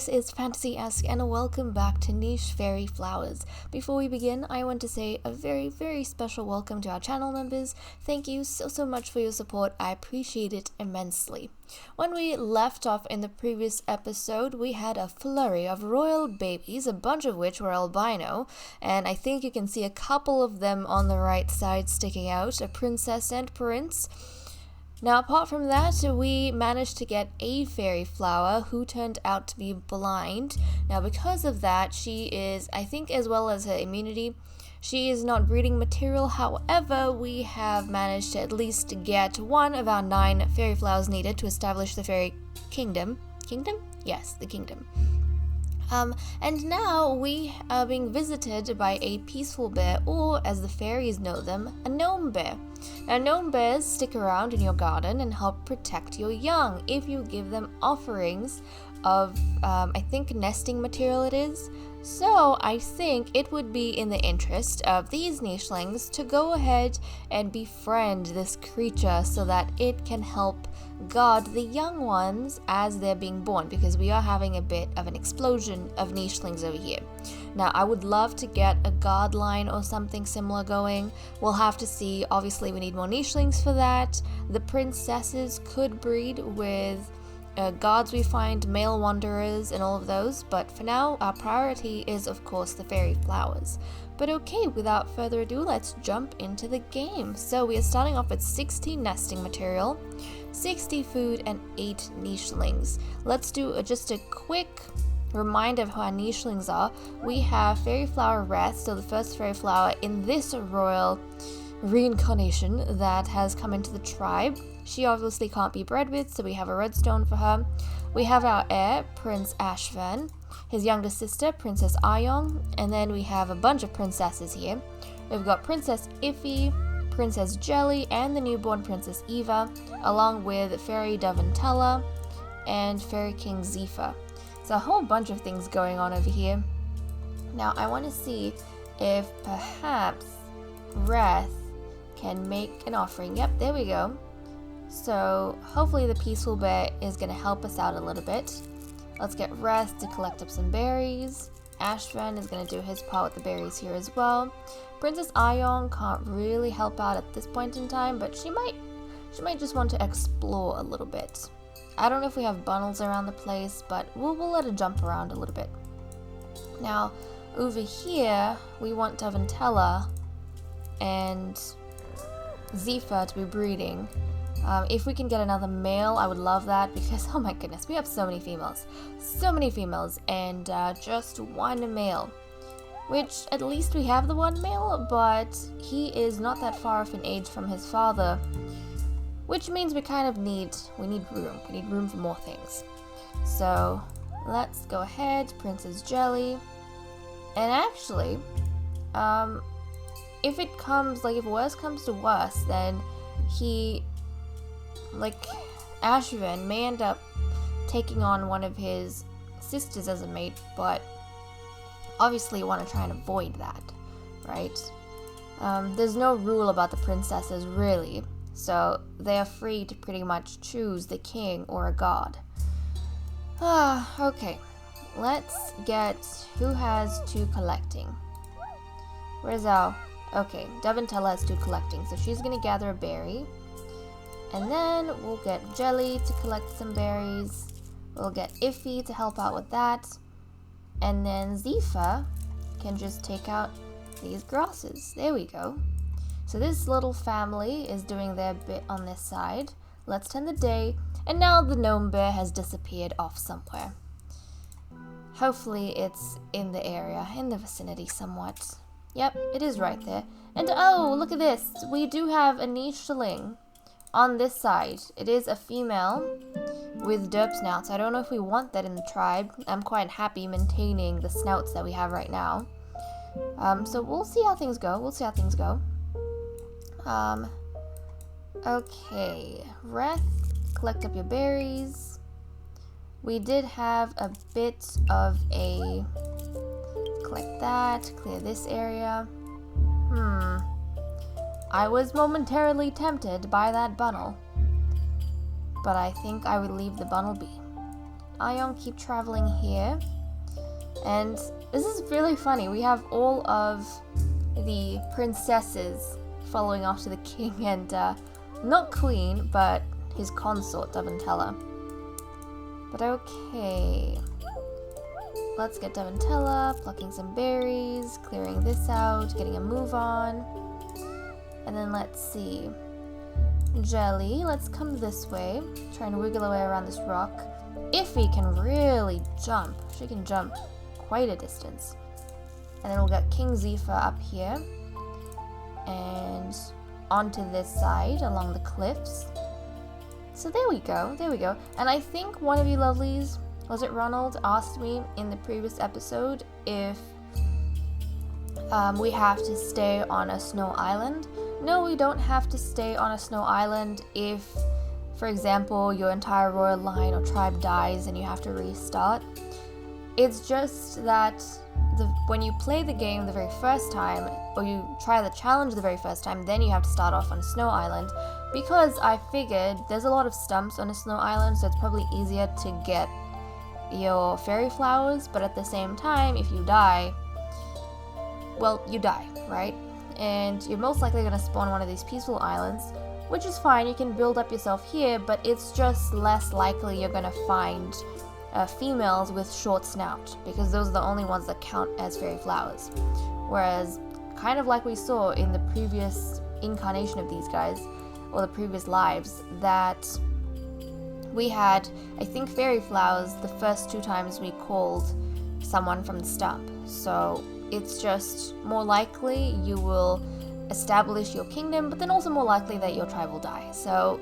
this is Fantasy-esque and welcome back to Niche Faerie Flowers. Before we begin, I want to say a very special welcome to our channel members. Thank you so much for your support. I appreciate it immensely. When we left off in the previous episode, we had a flurry of royal babies, a bunch of which were albino, and I think you can see a couple of them on the right side sticking out, a princess and prince. Now, apart from that, we managed to get a Faerie Flower who turned out to be blind. Now, because of that, she is, I think, as well as her immunity, she is not breeding material. However, we have managed to at least get one of our 9 Faerie Flowers needed to establish the Faerie Kingdom. Kingdom? Yes, the kingdom. And now we are being visited by a peaceful bear, or as the fairies know them, a gnome bear. Now, gnome bears stick around in your garden and help protect your young if you give them offerings of, I think, nesting material it is. So I think it would be in the interest of these nichelings to go ahead and befriend this creature so that it can help guard the young ones as they're being born, because we are having a bit of an explosion of nichelings over here. Now, I would love to get a guard line or something similar going. We'll have to see. Obviously, we need more nichelings for that. The princesses could breed with guards we find, male wanderers, and all of those, but for now our priority is of course the Faerie Flowers. But okay, without further ado, let's jump into the game. So we are starting off with 60 nesting material, 60 food, and 8 nichelings. Let's do just a quick reminder of who our nichelings are. We have Faerie Flower Rest, so the first Faerie Flower in this royal reincarnation that has come into the tribe. She obviously can't be bred with, so we have a redstone for her. We have our heir, Prince Ashvan, his younger sister, Princess Ayong, and then we have a bunch of princesses here. We've got Princess Iffy, Princess Jelly, and the newborn Princess Eva, along with Fairy Daventella and Faerie King Zephyr. So a whole bunch of things going on over here. Now, I want to see if perhaps Wrath can make an offering. Yep, there we go. So hopefully the peaceful bear is going to help us out a little bit. Let's get Rest to collect up some berries. Ashvan is going to do his part with the berries here as well. Princess Ayong can't really help out at this point in time, but she might just want to explore a little bit. I don't know if we have bundles around the place, but we'll let her jump around a little bit. Now, over here, we want Daventella and Zephyr to be breeding. If we can get another male, I would love that, because oh my goodness, we have so many females, and just one male, which at least we have the one male, but he is not that far off in age from his father, which means we kind of need room for more things. So let's go ahead, Princess Jelly, and actually, if worse comes to worse, then Ashvan may end up taking on one of his sisters as a mate, but obviously you want to try and avoid that, right? There's no rule about the princesses, really, so they are free to pretty much choose the king or a god. Okay, let's get who has 2 collecting. Where's our... Okay, Daventella has 2 collecting, so she's going to gather a berry. And then we'll get Jelly to collect some berries. We'll get Iffy to help out with that. And then Zephyr can just take out these grasses. There we go. So this little family is doing their bit on this side. Let's tend the day. And now the gnome bear has disappeared off somewhere. Hopefully it's in the area, in the vicinity somewhat. Yep, it is right there. And oh, look at this. We do have a nicheling on this side. It is a female with derp snouts. I don't know if we want that in the tribe. I'm quite happy maintaining the snouts that we have right now. So we'll see how things go. Okay. Wrath, collect up your berries. We did have a bit of a... Collect that, clear this area. I was momentarily tempted by that bundle, but I think I would leave the bundle be. Ion, keep traveling here. And this is really funny. We have all of the princesses following after the king and not queen, but his consort, Daventella. But okay. Let's get Daventella, plucking some berries, clearing this out, getting a move on. And then let's see. Jelly, let's come this way. Try and wiggle away around this rock. Iffy can really jump. She can jump quite a distance. And then we'll get King Zephyr up here. And onto this side along the cliffs. So there we go, there we go. And I think one of you lovelies, was it Ronald, asked me in the previous episode if we have to stay on a snow island. No, we don't have to stay on a snow island if, for example, your entire royal line or tribe dies and you have to restart. It's just that when you play the game the very first time, or you try the challenge the very first time, then you have to start off on a snow island. Because I figured there's a lot of stumps on a snow island, so it's probably easier to get your Faerie Flowers, but at the same time, if you die, well, you die, right? And you're most likely going to spawn one of these peaceful islands, which is fine, you can build up yourself here, but it's just less likely you're going to find females with short snout, because those are the only ones that count as Faerie Flowers. Whereas, kind of like we saw in the previous incarnation of these guys, or the previous lives, that we had, I think, Faerie Flowers the first 2 times we called someone from the stump. So it's just more likely you will establish your kingdom, but then also more likely that your tribe will die. So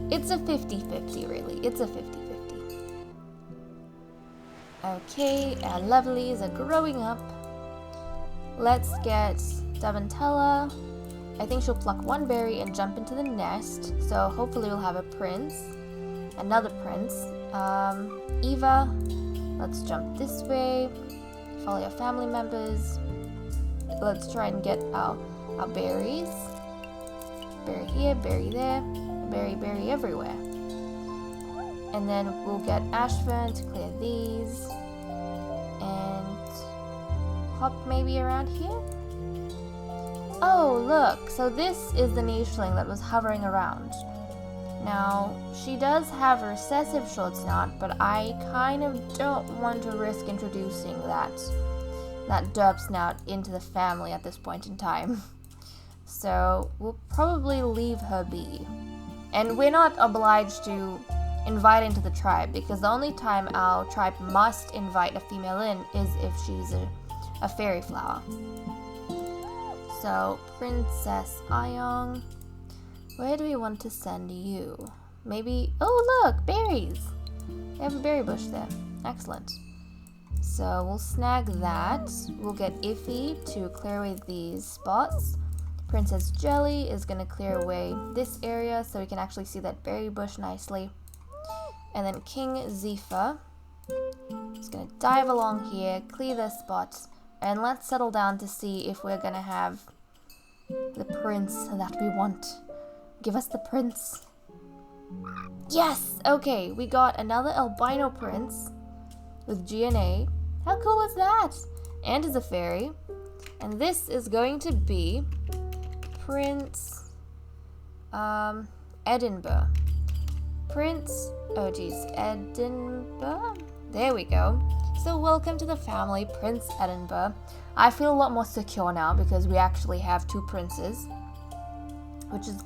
it's a 50-50 really, it's a 50-50. Okay, our lovelies are growing up. Let's get Daventella. I think she'll pluck one berry and jump into the nest, so hopefully we'll have a prince. Another prince. Eva, let's jump this way. Follow your family members. Let's try and get our berries. Berry here, berry there, berry everywhere. And then we'll get Ashfern to clear these. And hop maybe around here. Oh, look, so this is the nicheling that was hovering around. Now, she does have a recessive short snout, but I kind of don't want to risk introducing that derp snout into the family at this point in time. So, we'll probably leave her be. And we're not obliged to invite into the tribe, because the only time our tribe must invite a female in is if she's a Faerie Flower. So, Princess Ayong, where do we want to send you? Maybe, oh look, berries! We have a berry bush there. Excellent. So we'll snag that. We'll get Iffy to clear away these spots. Princess Jelly is going to clear away this area so we can actually see that berry bush nicely. And then King Zephyr is going to dive along here, clear the spots, and let's settle down to see if we're going to have the prince that we want. Give us the prince. Yes! Okay, we got another albino prince with GNA. How cool is that? And is a fairy. And this is going to be Prince Edinburgh. Prince, oh geez, Edinburgh? There we go. So welcome to the family, Prince Edinburgh. I feel a lot more secure now because we actually have 2 princes. Which is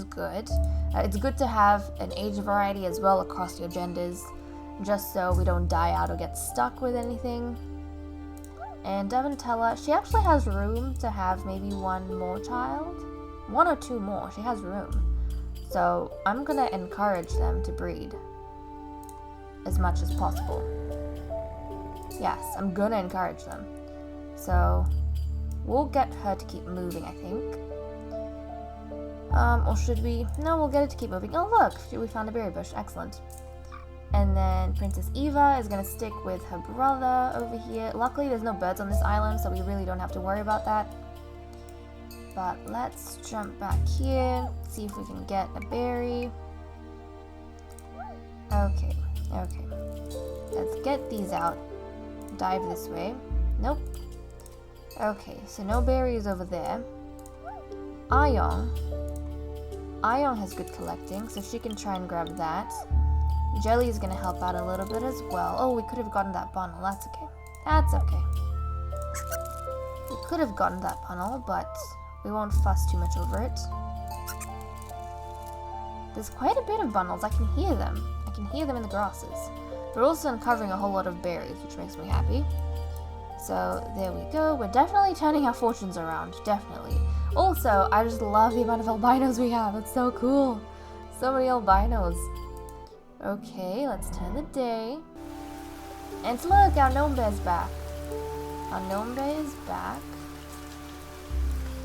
good. It's good to have an age variety as well across your genders, just so we don't die out or get stuck with anything. And Daventella, she actually has room to have maybe 1 more child. 1 or 2 more, she has room. So I'm gonna encourage them to breed as much as possible. Yes, I'm gonna encourage them. So we'll get her to keep moving, I think. Or should we? No, we'll get it to keep moving. Oh look, we found a berry bush. Excellent. And then Princess Eva is going to stick with her brother over here. Luckily, there's no birds on this island, so we really don't have to worry about that. But let's jump back here, see if we can get a berry. Okay, Okay. Let's get these out. Dive this way. Nope. Okay, so no berries over there. Ayong has good collecting, so she can try and grab that. Jelly is going to help out a little bit as well. Oh, we could have gotten that funnel. That's okay. That's okay. We could have gotten that funnel, but we won't fuss too much over it. There's quite a bit of bundles. I can hear them. I can hear them in the grasses. We're also uncovering a whole lot of berries, which makes me happy. So there we go. We're definitely turning our fortunes around. Definitely. Also, I just love the amount of albinos we have. It's so cool. So many albinos. Okay, let's turn the day. And look, our gnome bear's back. Our gnome bear is back.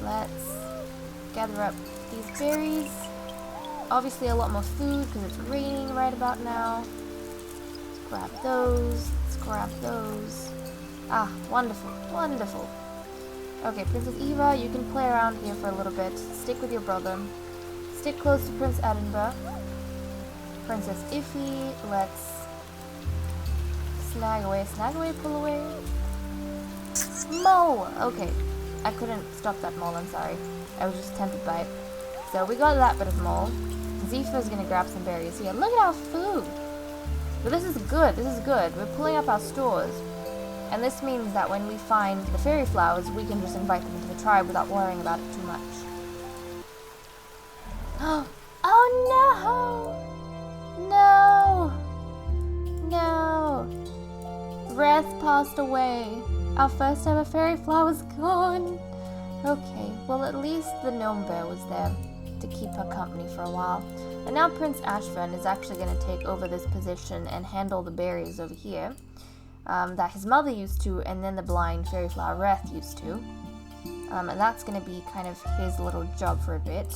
Let's gather up these berries. Obviously a lot more food because it's raining right about now. Let's grab those. Let's grab those. Ah, wonderful, wonderful. Okay, Princess Eva, you can play around here for a little bit. Stick with your brother. Stick close to Prince Edinburgh. Princess Iffy, let's snag away, pull away. Mole! Okay, I couldn't stop that mole, I'm sorry. I was just tempted by it. So we got that bit of mole. Zifa's gonna grab some berries here. Look at our food! But this is good, this is good. We're pulling up our stores. And this means that when we find the Faerie Flowers, we can just invite them into the tribe without worrying about it too much. Oh no! No! No! Wrath passed away. Our first ever Faerie Flower's gone. Okay, well at least the gnome bear was there to keep her company for a while. And now Prince Ashfern is actually going to take over this position and handle the berries over here. That his mother used to, and then the blind Faerie Flower Wrath used to. And that's going to be kind of his little job for a bit.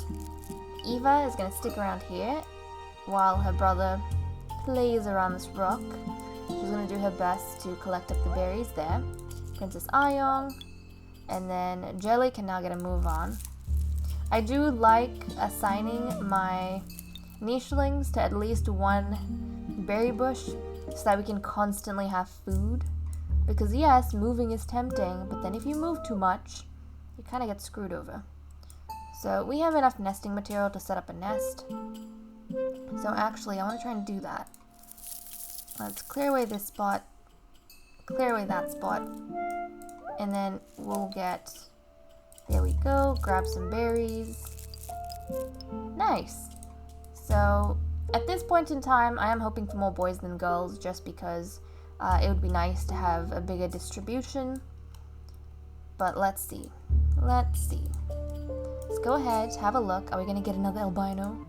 Eva is going to stick around here while her brother plays around this rock. She's going to do her best to collect up the berries there. Princess Ayong, and then Jelly can now get a move on. I do like assigning my nichelings to at least one berry bush so that we can constantly have food. Because yes, moving is tempting, but then if you move too much, you kind of get screwed over. So we have enough nesting material to set up a nest. So actually, I want to try and do that. Let's clear away this spot, clear away that spot, and then we'll get, there we go, grab some berries. Nice. So at this point in time, I am hoping for more boys than girls just because it would be nice to have a bigger distribution. But let's see. Let's see. Let's go ahead, have a look. Are we going to get another albino?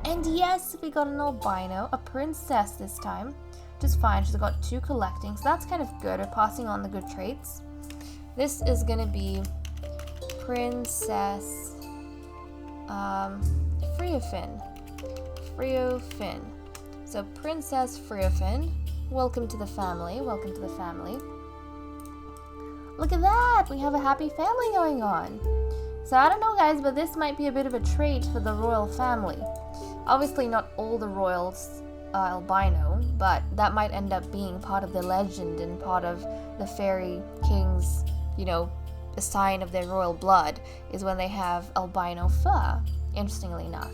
And yes, we got an albino, a princess this time. Which is fine, she's got 2 collecting, so that's kind of good. We're passing on the good traits. This is going to be Princess Freofin. Freofin. So Princess Freofin, welcome to the family, welcome to the family. Look at that, we have a happy family going on. So I don't know guys, but this might be a bit of a trait for the royal family. Obviously not all the royals are albino, but that might end up being part of the legend and part of the Faerie King's, you know, a sign of their royal blood is when they have albino fur, interestingly enough.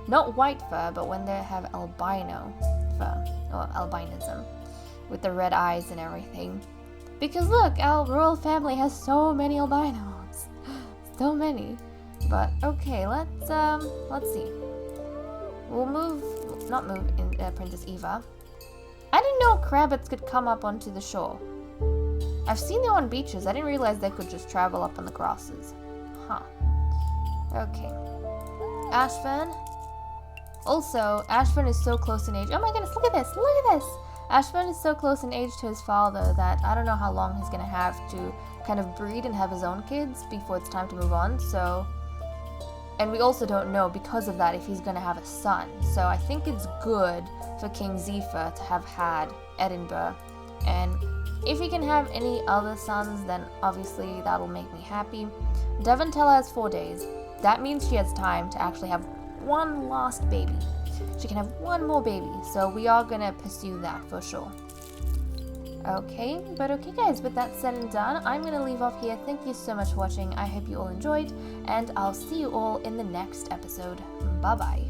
Not white fur, but when they have albino fur, or albinism, with the red eyes and everything. Because look, our royal family has so many albinos. So many. But okay, let's see. We'll not move in Princess Eva. I didn't know crabbits could come up onto the shore. I've seen them on beaches. I didn't realize they could just travel up on the grasses. Huh. Okay. Ashfern. Also, Ashfern is so close in age. Oh my goodness, look at this! Look at this! Ashfern is so close in age to his father that I don't know how long he's going to have to kind of breed and have his own kids before it's time to move on, so... And we also don't know, because of that, if he's going to have a son. So I think it's good for King Zifa to have had Edinburgh. And if he can have any other sons, then obviously that'll make me happy. Devantella has 4 days. That means she has time to actually have one last baby. she can have one more baby. So we are gonna pursue that for sure. Okay guys, with that said and done, I'm gonna leave off here. Thank you so much for watching. I hope you all enjoyed, and I'll see you all in the next episode. Bye bye.